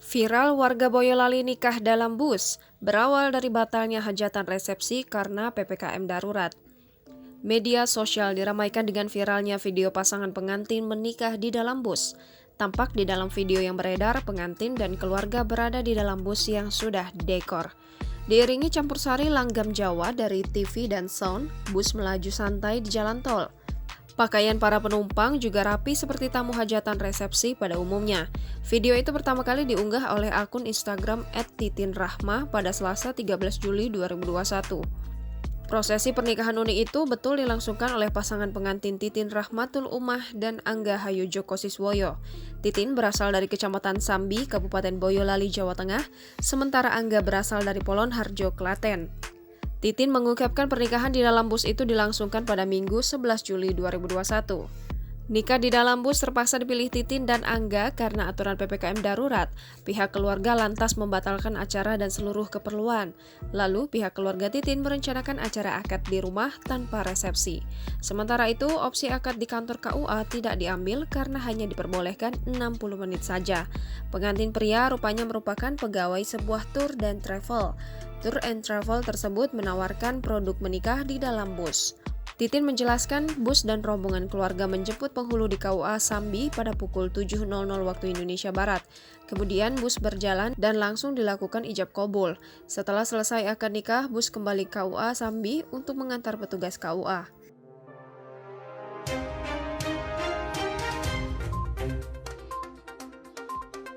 Viral warga Boyolali nikah dalam bus, berawal dari batalnya hajatan resepsi karena PPKM darurat. Media sosial diramaikan dengan viralnya video pasangan pengantin menikah di dalam bus. Tampak di dalam video yang beredar, pengantin dan keluarga berada di dalam bus yang sudah dekor. Diiringi campur sari langgam Jawa dari TV dan sound, bus melaju santai di jalan tol. Pakaian para penumpang juga rapi seperti tamu hajatan resepsi pada umumnya. Video itu pertama kali diunggah oleh akun Instagram @titinrahma pada Selasa 13 Juli 2021. Prosesi pernikahan unik itu betul dilangsungkan oleh pasangan pengantin Titin Rahmatul Umah dan Angga Hayu Joko Siswoyo. Titin berasal dari Kecamatan Sambi, Kabupaten Boyolali, Jawa Tengah, sementara Angga berasal dari Polonharjo, Klaten. Titin mengungkapkan pernikahan di dalam bus itu dilangsungkan pada Minggu 11 Juli 2021. Nikah di dalam bus terpaksa dipilih Titin dan Angga karena aturan PPKM darurat. Pihak keluarga lantas membatalkan acara dan seluruh keperluan. Lalu pihak keluarga Titin merencanakan acara akad di rumah tanpa resepsi. Sementara itu, opsi akad di kantor KUA tidak diambil karena hanya diperbolehkan 60 menit saja. Pengantin pria rupanya merupakan pegawai sebuah tour dan travel. Tour and travel tersebut menawarkan produk menikah di dalam bus. Titin menjelaskan bus dan rombongan keluarga menjemput penghulu di KUA Sambi pada pukul 7.00 waktu Indonesia Barat. Kemudian bus berjalan dan langsung dilakukan ijab kabul. Setelah selesai akad nikah, bus kembali KUA Sambi untuk mengantar petugas KUA.